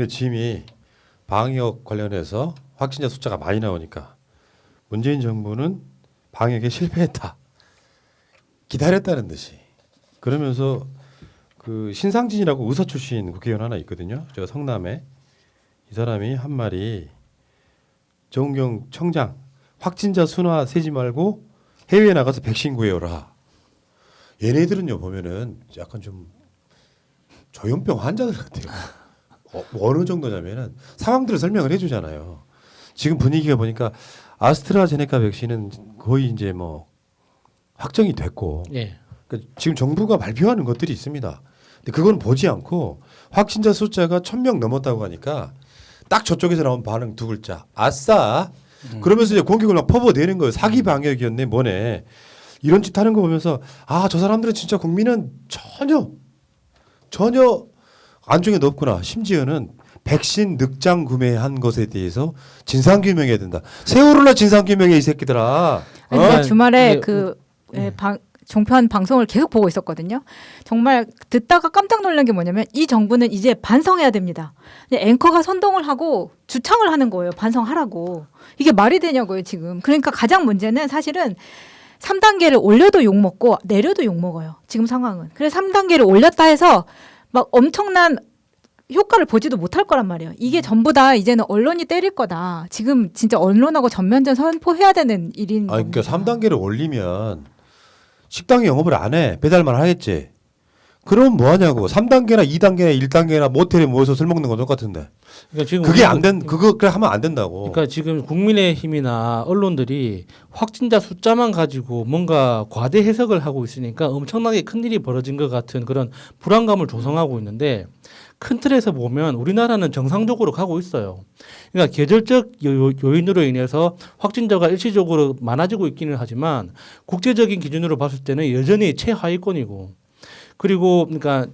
짐이 방역 관련해서 확진자 숫자가 많이 나오니까 문재인 정부는 방역에 실패했다. 기다렸다는 듯이. 그러면서 그 신상진이라고 의사 출신 국회의원 하나 있거든요. 저 성남에. 이 사람이 한 말이 정은경 청장 확진자 순화 세지 말고 해외에 나가서 백신 구해오라. 얘네들은요 보면은 약간 좀 조현병 환자들 같아요. 어느 정도냐면은 상황들을 설명을 해주잖아요. 지금 분위기가 보니까 아스트라제네카 백신은 거의 이제 뭐 확정이 됐고, 예. 그러니까 지금 정부가 발표하는 것들이 있습니다. 근데 그건 보지 않고 확진자 숫자가 1,000명 넘었다고 하니까 딱 저쪽에서 나온 반응 두 글자, 아싸. 그러면서 이제 공격을 막 퍼부어대는 거예요. 사기 방역이었네, 뭐네. 이런 짓 하는 거 보면서 아, 저 사람들은 진짜 국민은 전혀 안중에도 없구나. 심지어는 백신 늑장 구매한 것에 대해서 진상 규명해야 된다. 세월호나 진상 규명해 이 새끼들아. 아니, 제가 어? 주말에 이게 그 종편 방송을 계속 보고 있었거든요. 정말 듣다가 깜짝 놀란 게 뭐냐면 이 정부는 이제 반성해야 됩니다. 그냥 앵커가 선동을 하고 주창을 하는 거예요. 반성하라고. 이게 말이 되냐고요, 지금. 그러니까 가장 문제는 사실은 3단계를 올려도 욕먹고 내려도 욕먹어요. 지금 상황은. 그래서 3단계를 올렸다 해서 막 엄청난 효과를 보지도 못할 거란 말이에요. 이게 전부 다 이제는 언론이 때릴 거다. 지금 진짜 언론하고 전면전 선포해야 되는 일인 아, 겁니다. 그러니까 3단계를 올리면 식당이 영업을 안 해. 배달만 하겠지. 그럼 뭐 하냐고. 3단계나 2단계나 1단계나 모텔에 모여서 술 먹는 건 똑같은데. 그러니까 지금 그게 안 된, 그거 그래 하면 안 된다고. 그러니까 지금 국민의힘이나 언론들이 확진자 숫자만 가지고 뭔가 과대 해석을 하고 있으니까 엄청나게 큰 일이 벌어진 것 같은 그런 불안감을 조성하고 있는데 큰 틀에서 보면 우리나라는 정상적으로 가고 있어요. 그러니까 계절적 요인으로 인해서 확진자가 일시적으로 많아지고 있기는 하지만 국제적인 기준으로 봤을 때는 여전히 최하위권이고 그리고 그러니까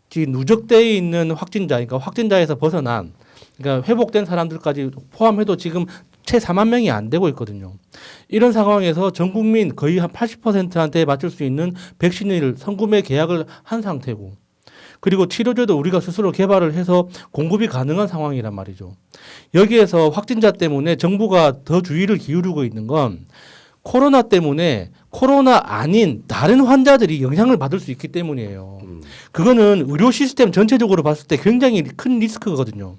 지금 누적되어 있는 확진자, 그러니까 확진자에서 벗어난 그러니까 회복된 사람들까지 포함해도 지금 채 4만 명이 안 되고 있거든요. 이런 상황에서 전 국민 거의 한 80%한테 맞출 수 있는 백신을 선구매 계약을 한 상태고 그리고 치료제도 우리가 스스로 개발을 해서 공급이 가능한 상황이란 말이죠. 여기에서 확진자 때문에 정부가 더 주의를 기울이고 있는 건 코로나 때문에 코로나 아닌 다른 환자들이 영향을 받을 수 있기 때문이에요. 그거는 의료 시스템 전체적으로 봤을 때 굉장히 큰 리스크거든요.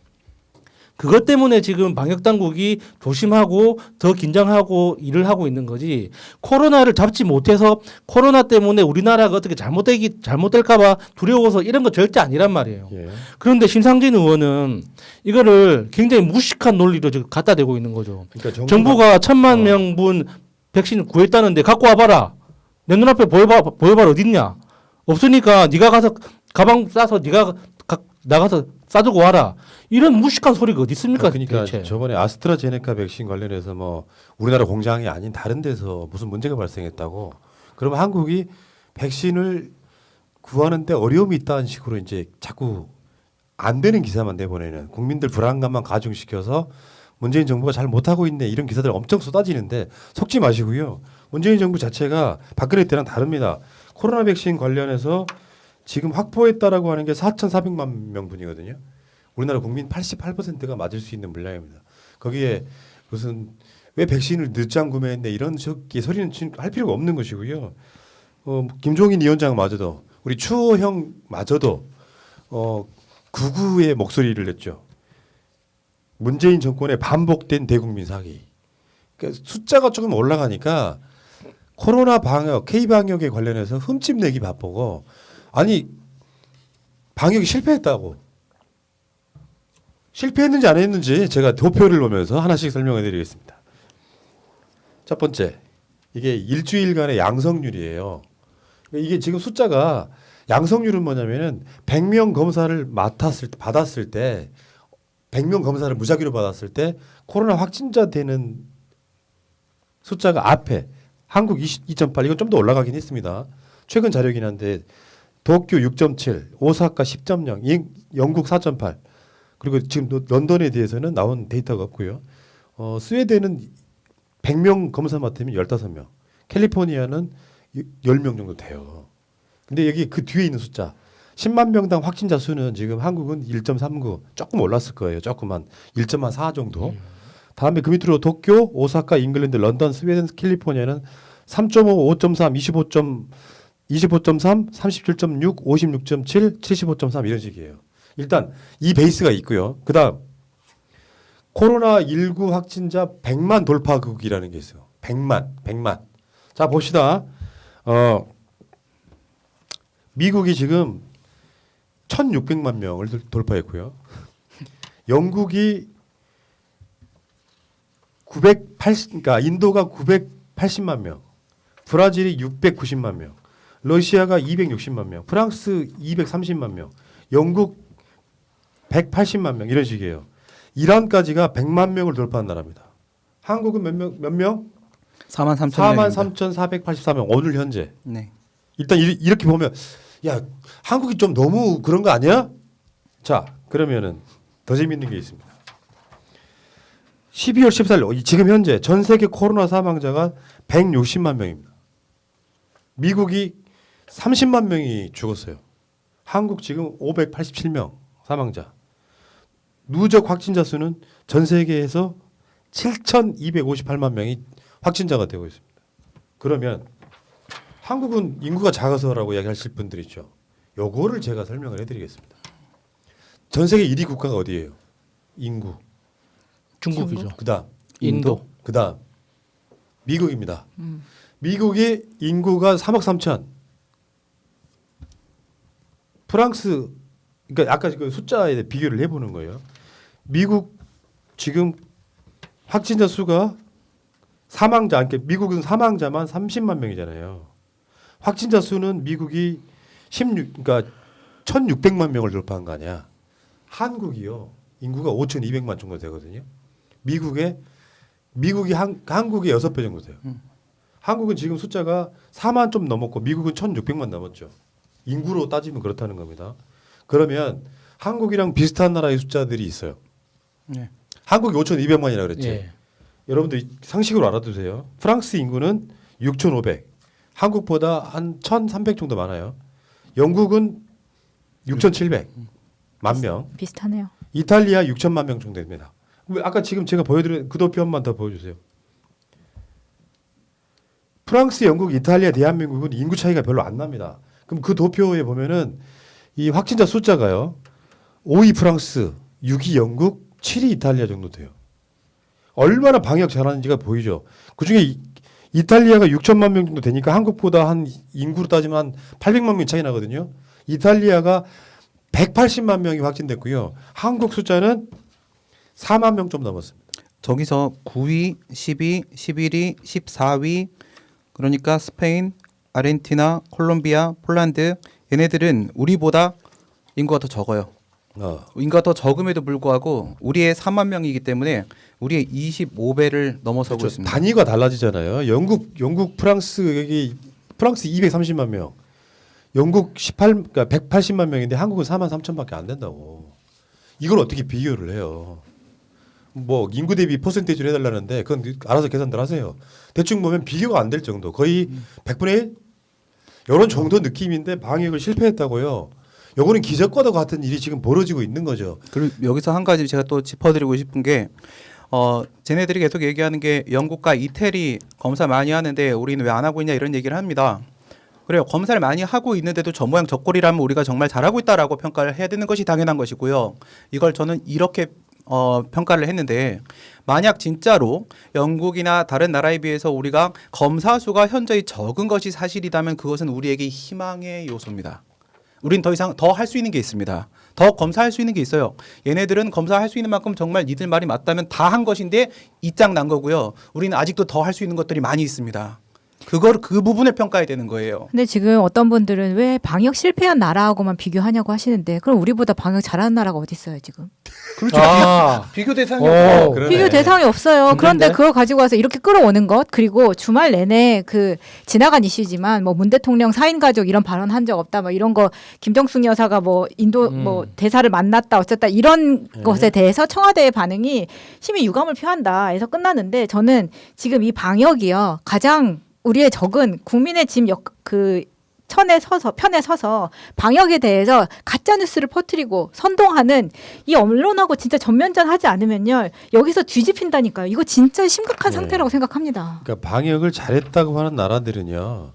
그것 때문에 지금 방역 당국이 조심하고 더 긴장하고 일을 하고 있는 거지. 코로나를 잡지 못해서 코로나 때문에 우리나라가 어떻게 잘못될까봐 두려워서 이런 거 절대 아니란 말이에요. 예. 그런데 신상진 의원은 이거를 굉장히 무식한 논리로 지금 갖다 대고 있는 거죠. 그러니까 정부가 1,000만 명분 백신 구했다는데 갖고 와봐라. 내 눈앞에 보여봐라 어딨냐. 없으니까 네가 가서 가방 싸서 네가 나가서 싸들고 와라. 이런 무식한 소리가 어디 있습니까? 그러니까 대체. 저번에 아스트라제네카 백신 관련해서 뭐 우리나라 공장이 아닌 다른 데서 무슨 문제가 발생했다고. 그러면 한국이 백신을 구하는데 어려움이 있다는 식으로 이제 자꾸 안 되는 기사만 내보내는 국민들 불안감만 가중시켜서 문재인 정부가 잘 못하고 있네 이런 기사들 엄청 쏟아지는데 속지 마시고요. 문재인 정부 자체가 박근혜 때랑 다릅니다. 코로나 백신 관련해서 지금 확보했다라고 하는 게 4,400만 명분이거든요. 우리나라 국민 88%가 맞을 수 있는 물량입니다. 거기에 무슨 왜 백신을 늦장 구매했네 이런 소리는 할 필요가 없는 것이고요. 김종인 위원장마저도 우리 추호 형마저도 극우의 목소리를 냈죠. 문재인 정권의 반복된 대국민 사기. 그러니까 숫자가 조금 올라가니까 코로나 방역, K 방역에 관련해서 흠집 내기 바쁘고 아니 방역이 실패했다고. 실패했는지 안 했는지 제가 도표를 보면서 하나씩 설명해 드리겠습니다. 첫 번째, 이게 일주일간의 양성률이에요. 이게 지금 숫자가 양성률은 뭐냐면은 100명 검사를 받았을 때 100명 검사를 무작위로 받았을 때 코로나 확진자 되는 숫자가 앞에 한국 2.8 이건 좀 더 올라가긴 했습니다. 최근 자료긴 한데 도쿄 6.7, 오사카 10.0, 영국 4.8 그리고 지금 런던에 대해서는 나온 데이터가 없고요. 스웨덴은 100명 검사 맡으면 15명, 캘리포니아는 10명 정도 돼요. 근데 여기 그 뒤에 있는 숫자 10만 명당 확진자 수는 지금 한국은 1.39 조금 올랐을 거예요. 조금만 1.4 정도. 다음에 그 밑으로 도쿄, 오사카, 잉글랜드, 런던, 스웨덴, 캘리포니아는 3.5, 5.3, 25.3, 37.6, 56.7, 75.3 이런 식이에요. 일단 이 베이스가 있고요. 그다음 코로나19 확진자 100만 돌파국이라는 게 있어요. 100만. 자 봅시다. 미국이 지금 1,600만 명을 돌파했고요. 영국이 그러니까 인도가 980만 명, 브라질이 690만 명, 러시아가 260만 명, 프랑스 230만 명, 영국 180만 명 이런 식이에요. 이란까지가 100만 명을 돌파한 나라입니다. 한국은 몇 명? 43,484명 오늘 현재. 네. 일단 이렇게 보면 야 한국이 좀 너무 그런 거 아니야? 자 그러면은 더 재밌는 게 있습니다. 12월 14일 지금 현재 전 세계 코로나 사망자가 160만 명입니다. 미국이 30만 명이 죽었어요. 한국 지금 587명 사망자. 누적 확진자 수는 전 세계에서 7,258만 명이 확진자가 되고 있습니다. 그러면 한국은 인구가 작아서라고 이야기하실 분들 있죠. 요거를 제가 설명을 해드리겠습니다. 전 세계 1위 국가가 어디예요? 인구. 중국이죠. 그다음 인도. 그다음 미국입니다. 미국의 인구가 3억 3천. 프랑스 그러니까 아까 그 숫자에 비교를 해보는 거예요. 미국 지금 확진자 수가 그러니까 미국은 사망자만 30만 명이잖아요. 확진자 수는 미국이 16그러니까 1,600만 명을 돌파한 거 아니야. 한국이요. 인구가 5,200만 정도 되거든요. 미국이 한국의 6배 정도 돼요. 한국은 지금 숫자가 4만 좀 넘었고 미국은 1,600만 넘었죠. 인구로 따지면 그렇다는 겁니다. 그러면 한국이랑 비슷한 나라의 숫자들이 있어요. 네. 한국이 5,200만이라 그랬지. 예. 여러분들 상식으로 알아두세요. 프랑스 인구는 6,500. 한국보다 한 1,300 정도 많아요. 영국은 6,700. 만 명. 비슷하네요. 이탈리아 6천만 명 정도 됩니다. 아까 지금 제가 보여드린 그 도표 한 번 더 보여주세요. 프랑스, 영국, 이탈리아, 대한민국은 인구 차이가 별로 안 납니다. 그럼 그 도표에 보면은 이 확진자 숫자가요. 5위 프랑스, 6위 영국, 7위 이탈리아 정도 돼요. 얼마나 방역 잘하는지가 보이죠. 그중에 이탈리아가 6천만 명 정도 되니까 한국보다 한 인구로 따지면 한 800만 명 차이 나거든요. 이탈리아가 180만 명이 확진됐고요. 한국 숫자는 4만 명 좀 넘었습니다. 저기서 9위, 10위, 11위, 14위 그러니까 스페인, 아르헨티나, 콜롬비아, 폴란드 얘네들은 우리보다 인구가 더 적어요. 인구가 더 적음에도 불구하고 우리의 4만 명이기 때문에 우리의 25배를 넘어서고 그렇죠. 있습니다. 단위가 달라지잖아요. 영국, 프랑스 여기 프랑스 230만 명, 영국 180만 명인데 한국은 4만 3천밖에 안 된다고. 이걸 어떻게 비교를 해요? 뭐 인구 대비 퍼센테이지를 해달라는데 그건 알아서 계산들 하세요. 대충 보면 비교가 안 될 정도, 거의 100분의 1 이런 정도 느낌인데 방역을 실패했다고요. 요거는 기적과도 같은 일이 지금 벌어지고 있는 거죠. 그리고 여기서 한 가지 제가 또 짚어드리고 싶은 게 쟤네들이 계속 얘기하는 게 영국과 이태리 검사 많이 하는데 우리는 왜 안 하고 있냐 이런 얘기를 합니다. 그래요. 검사를 많이 하고 있는데도 저 모양 저 꼴이라면 우리가 정말 잘하고 있다라고 평가를 해야 되는 것이 당연한 것이고요. 이걸 저는 이렇게 평가를 했는데 만약 진짜로 영국이나 다른 나라에 비해서 우리가 검사 수가 현저히 적은 것이 사실이라면 그것은 우리에게 희망의 요소입니다. 우린 더 이상 더 할 수 있는 게 있습니다. 더 검사할 수 있는 게 있어요. 얘네들은 검사할 수 있는 만큼 정말 니들 말이 맞다면 다 한 것인데 이짱 난 거고요. 우리는 아직도 더 할 수 있는 것들이 많이 있습니다. 그 부분을 평가해야 되는 거예요. 근데 지금 어떤 분들은 왜 방역 실패한 나라하고만 비교하냐고 하시는데 그럼 우리보다 방역 잘하는 나라가 어디 있어요 지금? 그렇죠. 비교 대상이 오, 없고. 그러네. 비교 대상이 없어요. 그런데 그걸 가지고 와서 이렇게 끌어오는 것, 그리고 주말 내내 그 지나간 이슈지만 뭐 문 대통령 4인 가족 이런 발언 한 적 없다, 뭐 이런 거 김정숙 여사가 뭐 인도 뭐 대사를 만났다 어쨌다 이런 것에 대해서 청와대의 반응이 심히 유감을 표한다 해서 끝났는데, 저는 지금 이 방역이요 가장 우리의 적은 국민의 짐 그 편에 서서 방역에 대해서 가짜 뉴스를 퍼뜨리고 선동하는 이 언론하고 진짜 전면전하지 않으면요 여기서 뒤집힌다니까요. 이거 진짜 심각한 네. 상태라고 생각합니다. 그러니까 방역을 잘했다고 하는 나라들은요.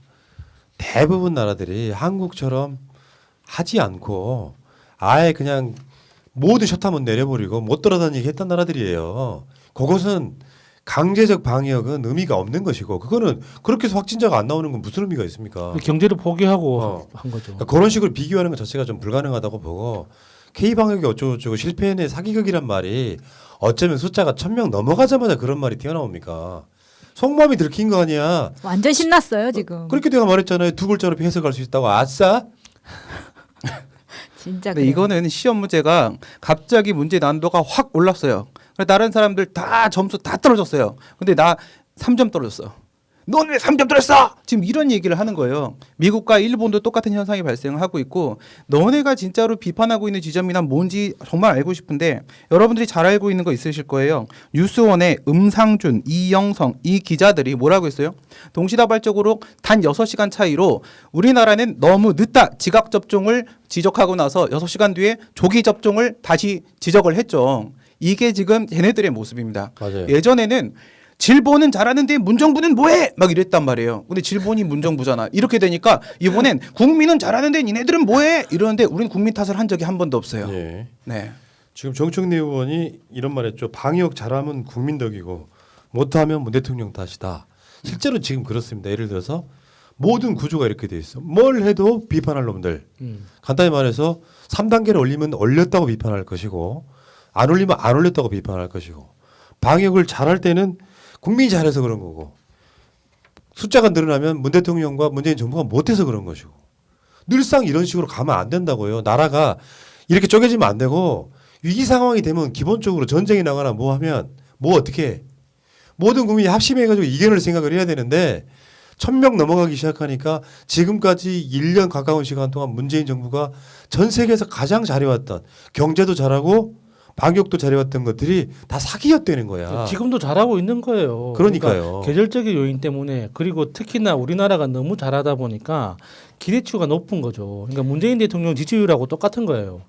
대부분 나라들이 한국처럼 하지 않고 아예 그냥 모든 셔터문 내려버리고 못 돌아다니게 했던 나라들이에요. 그것은 강제적 방역은 의미가 없는 것이고 그거는 그렇게 해서 확진자가 안 나오는 건 무슨 의미가 있습니까? 경제를 포기하고 어. 한 거죠. 그러니까 그런 식으로 비교하는 것 자체가 좀 불가능하다고 보고 K 방역이 어쩌고저쩌고 실패의 사기극이란 말이 어쩌면 숫자가 1,000명 넘어가자마자 그런 말이 튀어나옵니까? 속마음이 들킨 거 아니야. 완전 신났어요 지금. 그렇게 내가 말했잖아요. 두 글자로 해석할 수 있다고. 아싸. 진짜. 근데 그래요. 이거는 시험 문제가 갑자기 문제 난도가 확 올랐어요. 그래서 다른 사람들 다 점수 다 떨어졌어요. 근데 나 3점 떨어졌어. 넌 왜 3점 떨어졌어? 지금 이런 얘기를 하는 거예요. 미국과 일본도 똑같은 현상이 발생하고 있고 너네가 진짜로 비판하고 있는 지점이나 뭔지 정말 알고 싶은데 여러분들이 잘 알고 있는 거 있으실 거예요. 뉴스원의 음상준, 이영성 이 기자들이 뭐라고 했어요? 동시다발적으로 단 6시간 차이로 우리나라는 너무 늦다 지각 접종을 지적하고 나서 6시간 뒤에 조기 접종을 다시 지적을 했죠. 이게 지금 얘네들의 모습입니다. 맞아요. 예전에는 질본은 잘하는데 문정부는 뭐해? 막 이랬단 말이에요. 근데 질본이 문정부잖아. 이렇게 되니까 이번엔 국민은 잘하는데 니네들은 뭐해? 이러는데 우리는 국민 탓을 한 적이 한 번도 없어요. 예. 네. 지금 정청래 의원이 이런 말했죠. 방역 잘하면 국민 덕이고 못하면 문 대통령 탓이다. 실제로 지금 그렇습니다. 예를 들어서 모든 구조가 이렇게 돼 있어. 뭘 해도 비판할 놈들. 간단히 말해서 3단계를 올리면 올렸다고 비판할 것이고 안 올리면 안 올렸다고 비판할 것이고 방역을 잘할 때는 국민이 잘해서 그런 거고 숫자가 늘어나면 문 대통령과 문재인 정부가 못해서 그런 것이고 늘상 이런 식으로 가면 안 된다고요. 나라가 이렇게 쪼개지면 안 되고 위기 상황이 되면 기본적으로 전쟁이 나거나 뭐 하면 뭐 어떻게 해. 모든 국민이 합심해가지고 이겨낼 생각을 해야 되는데 1,000명 넘어가기 시작하니까 지금까지 1년 가까운 시간 동안 문재인 정부가 전 세계에서 가장 잘해왔던 경제도 잘하고 방역도 잘해왔던 것들이 다 사기였다는 거야. 지금도 잘하고 있는 거예요. 그러니까요. 그러니까 계절적인 요인 때문에 그리고 특히나 우리나라가 너무 잘하다 보니까 기대치가 높은 거죠. 그러니까 문재인 대통령 지지율하고 똑같은 거예요.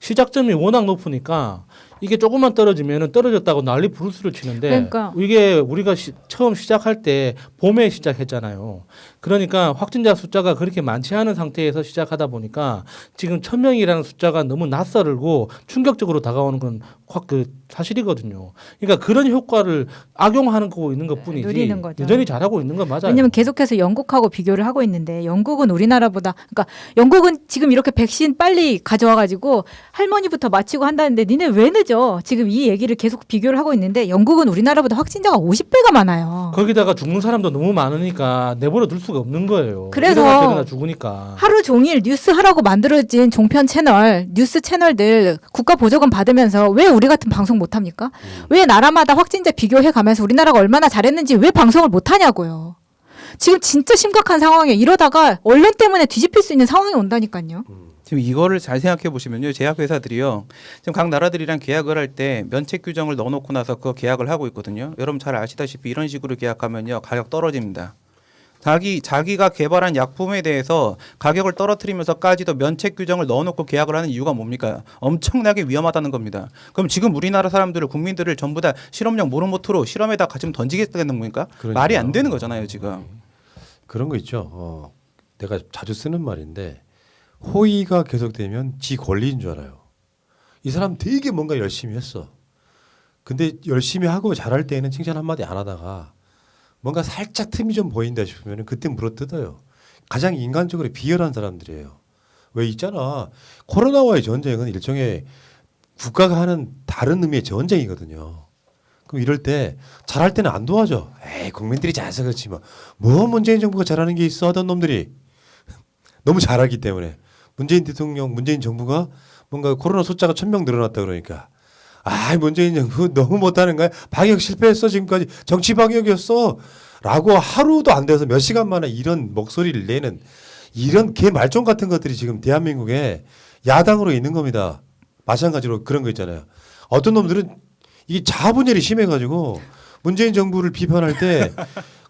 시작점이 워낙 높으니까 이게 조금만 떨어지면 떨어졌다고 난리 부르스를 치는데 그러니까. 이게 우리가 처음 시작할 때 봄에 시작했잖아요. 그러니까 확진자 숫자가 그렇게 많지 않은 상태에서 시작하다 보니까 지금 1,000명이라는 숫자가 너무 낯설고 충격적으로 다가오는 건 확 그 사실이거든요. 그러니까 그런 효과를 악용하는 거 있는 것뿐이지 누리는 거죠. 여전히 잘하고 있는 건 맞아요. 왜냐면 계속해서 영국하고 비교를 하고 있는데 영국은 우리나라보다 그러니까 영국은 지금 이렇게 백신 빨리 가져와 가지고 할머니부터 맞히고 한다는데 니네 왜 늦어? 지금 이 얘기를 계속 비교를 하고 있는데 영국은 우리나라보다 확진자가 50배가 많아요. 거기다가 죽는 사람도 너무 많으니까 내버려 둘 수가 없는 거예요. 그래서 이러다 저러다 죽으니까. 하루 종일 뉴스 하라고 만들어진 종편 채널, 뉴스 채널들 국가 보조금 받으면서 왜 우리 같은 방송 못 합니까? 왜 나라마다 확진자 비교해 가면서 우리나라가 얼마나 잘했는지 왜 방송을 못 하냐고요. 지금 진짜 심각한 상황에 이러다가 언론 때문에 뒤집힐 수 있는 상황이 온다니까요. 지금 이거를 잘 생각해 보시면요. 제약회사들이요. 지금 각 나라들이랑 계약을 할 때 면책 규정을 넣어놓고 나서 그 계약을 하고 있거든요. 여러분 잘 아시다시피 이런 식으로 계약하면요. 가격 떨어집니다. 자기가 개발한 약품에 대해서 가격을 떨어뜨리면서까지도 면책 규정을 넣어놓고 계약을 하는 이유가 뭡니까? 엄청나게 위험하다는 겁니다. 그럼 지금 우리나라 사람들을 국민들을 전부 다 실험용 모노모토로 실험에다 지금 던지겠다는 겁니까? 그러니까요. 말이 안 되는 거잖아요 지금. 그런 거 있죠. 내가 자주 쓰는 말인데 호의가 계속되면 지 권리인 줄 알아요. 이 사람 되게 뭔가 열심히 했어. 근데 열심히 하고 잘할 때에는 칭찬 한마디 안 하다가 뭔가 살짝 틈이 좀 보인다 싶으면 그때 물어뜯어요. 가장 인간적으로 비열한 사람들이에요. 왜 있잖아. 코로나와의 전쟁은 일종의 국가가 하는 다른 의미의 전쟁이거든요. 그럼 이럴 때 잘할 때는 안 도와줘. 에이 국민들이 잘해서 그렇지 뭐 문재인 정부가 잘하는 게 있어 하던 놈들이 너무 잘하기 때문에 문재인 대통령 문재인 정부가 뭔가 코로나 숫자가 1,000명 늘어났다 그러니까 아 문재인 정부 너무 못하는 거야. 방역 실패했어 지금까지 정치 방역이었어 라고 하루도 안 돼서 몇 시간 만에 이런 목소리를 내는 이런 개 말종 같은 것들이 지금 대한민국에 야당으로 있는 겁니다. 마찬가지로 그런 거 있잖아요. 어떤 놈들은 이게 자아분열이 심해가지고 문재인 정부를 비판할 때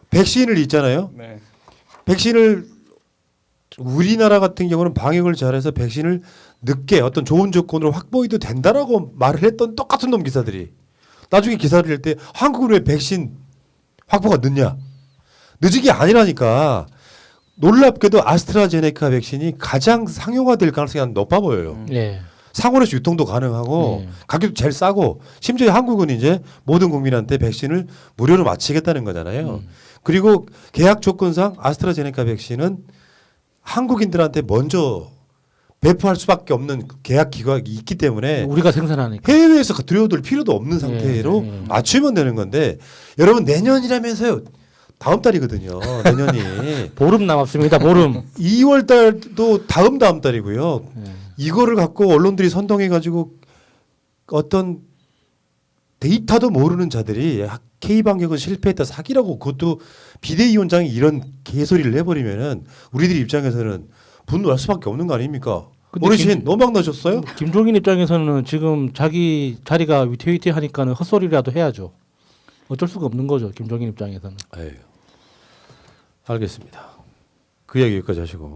백신을 있잖아요. 네. 백신을 우리나라 같은 경우는 방역을 잘해서 백신을 늦게 어떤 좋은 조건으로 확보해도 된다라고 말을 했던 똑같은 놈 기사들이 나중에 기사를 낼 때 한국은 왜 백신 확보가 늦냐? 늦은 게 아니라니까. 놀랍게도 아스트라제네카 백신이 가장 상용화될 가능성이 높아 보여요. 예. 상온에서 유통도 가능하고 네. 가격도 제일 싸고 심지어 한국은 이제 모든 국민한테 백신을 무료로 마치겠다는 거잖아요. 그리고 계약 조건상 아스트라제네카 백신은 한국인들한테 먼저 배포할 수밖에 없는 계약 기각이 있기 때문에 우리가 생산하니까. 해외에서 들여올 필요도 없는 상태로 예. 맞추면 되는 건데 여러분 내년이라면서요. 다음 달이거든요. 내년이 보름 남았습니다. 보름. 2월 달도 다음 달이고요. 예. 이거를 갖고 언론들이 선동해 가지고 어떤 데이터도 모르는 자들이 K방역은 실패했다 사기라고 그것도 비대위원장이 이런 개소리를 내버리면은 우리들 입장에서는 분노할 수밖에 없는 거 아닙니까? 근데 어르신 너무 막 나셨어요? 김종인 입장에서는 지금 자기 자리가 위태위태하니까는 헛소리라도 해야죠. 어쩔 수가 없는 거죠. 김종인 입장에서는. 에휴. 알겠습니다. 그 얘기 여기까지 하시고.